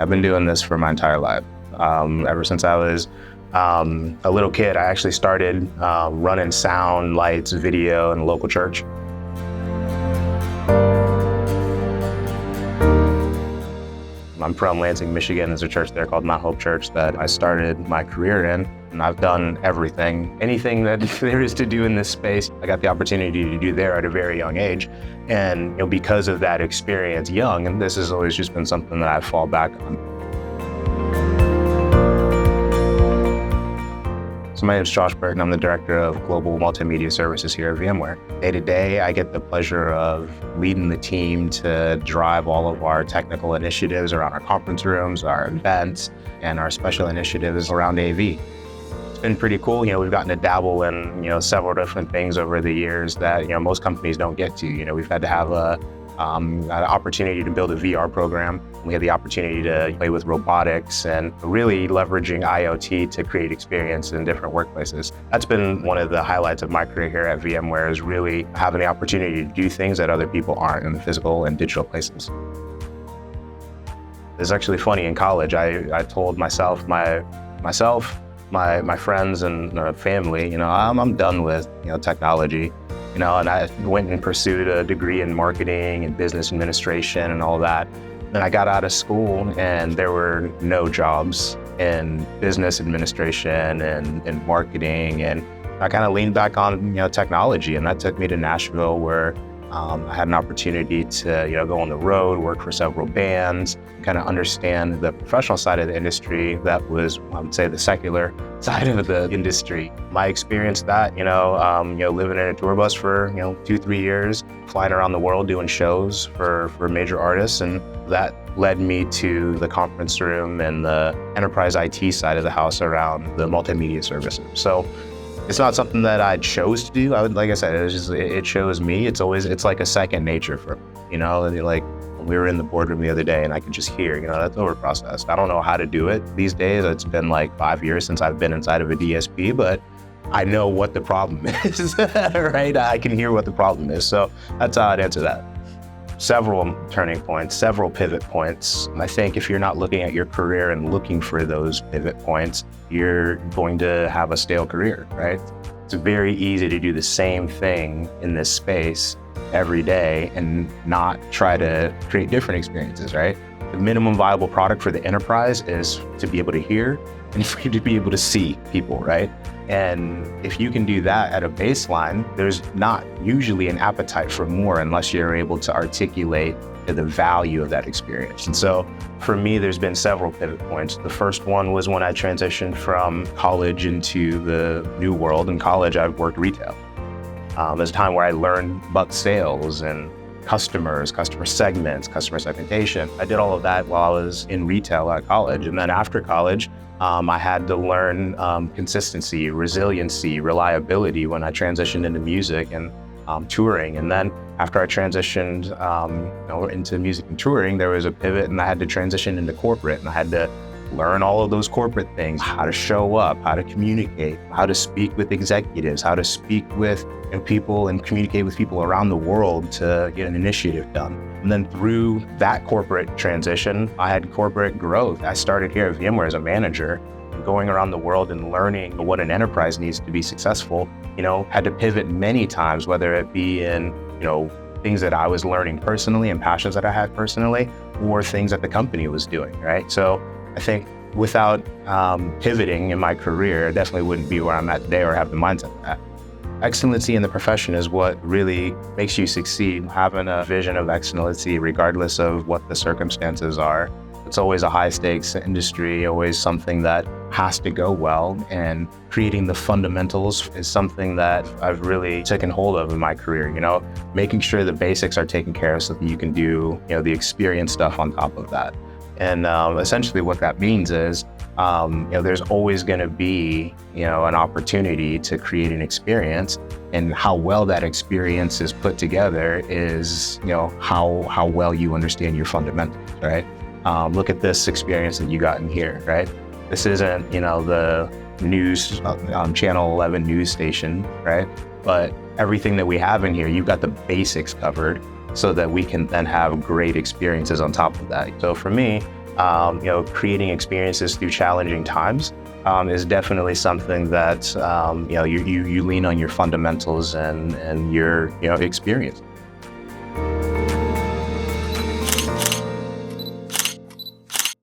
I've been doing this for my entire life. Ever since I was a little kid, I actually started running sound, lights, video in a local church. I'm from Lansing, Michigan. There's a church there called Mount Hope Church that I started my career in. And I've done anything that there is to do in this space. I got the opportunity to do there at a very young age. And because of that experience young, and this has always just been something that I fall back on. So my name is Josh Burton. I'm the Director of Global Multimedia Services here at VMware. Day to day, I get the pleasure of leading the team to drive all of our technical initiatives around our conference rooms, our events, and our special initiatives around AV. It's been pretty cool. We've gotten to dabble in, several different things over the years that, most companies don't get to. We've had to have an opportunity to build a VR program. We had the opportunity to play with robotics and really leveraging IoT to create experience in different workplaces. That's been one of the highlights of my career here at VMware, is really having the opportunity to do things that other people aren't in the physical and digital places. It's actually funny, in college, I told myself, my friends and family, I'm done with technology. And I went and pursued a degree in marketing and business administration and all that. Then I got out of school and there were no jobs in business administration and marketing. And I kind of leaned back on, technology. And that took me to Nashville, where I had an opportunity to, go on the road, work for several bands, kind of understand the professional side of the industry that was, I would say, the secular side of the industry. I experienced that, living in a tour bus for, 2-3 years, flying around the world doing shows for major artists. And that led me to the conference room and the enterprise IT side of the house around the multimedia services. So it's not something that I chose to do. Like I said, it chose me. It's like a second nature for me, Like, we were in the boardroom the other day and I could just hear, that's overprocessed. I don't know how to do it these days. It's been like 5 years since I've been inside of a DSP, but I know what the problem is, right? I can hear what the problem is. So that's how I'd answer that. Several turning points, several pivot points. I think if you're not looking at your career and looking for those pivot points, you're going to have a stale career, right? It's very easy to do the same thing in this space every day and not try to create different experiences, right? The minimum viable product for the enterprise is to be able to hear and for you to be able to see people, right? And if you can do that at a baseline, there's not usually an appetite for more unless you're able to articulate the value of that experience. And so for me, there's been several pivot points. The first one was when I transitioned from college into the new world. In college, I've worked retail. There's a time where I learned about sales and customers, customer segments, customer segmentation. I did all of that while I was in retail at college. And then after college, I had to learn consistency, resiliency, reliability when I transitioned into music and touring. And then after I transitioned into music and touring, there was a pivot and I had to transition into corporate, and I had to learn all of those corporate things, how to show up, how to communicate, how to speak with executives, how to speak with people and communicate with people around the world to get an initiative done. And then through that corporate transition, I had corporate growth. I started here at VMware as a manager, going around the world and learning what an enterprise needs to be successful. Had to pivot many times, whether it be in, things that I was learning personally and passions that I had personally, or things that the company was doing, right? So I think without pivoting in my career, I definitely wouldn't be where I'm at today or have the mindset at. Excellency in the profession is what really makes you succeed. Having a vision of excellency, regardless of what the circumstances are. It's always a high stakes industry, always something that has to go well, and creating the fundamentals is something that I've really taken hold of in my career, making sure the basics are taken care of so that you can do, the experience stuff on top of that. And essentially what that means is, there's always going to be, an opportunity to create an experience, and how well that experience is put together is, how well you understand your fundamentals, right? Look at this experience that you got in here, right? This isn't, the news, Channel 11 news station, right? But everything that we have in here, you've got the basics covered so that we can then have great experiences on top of that. So for me, creating experiences through challenging times is definitely something that you lean on your fundamentals and your experience.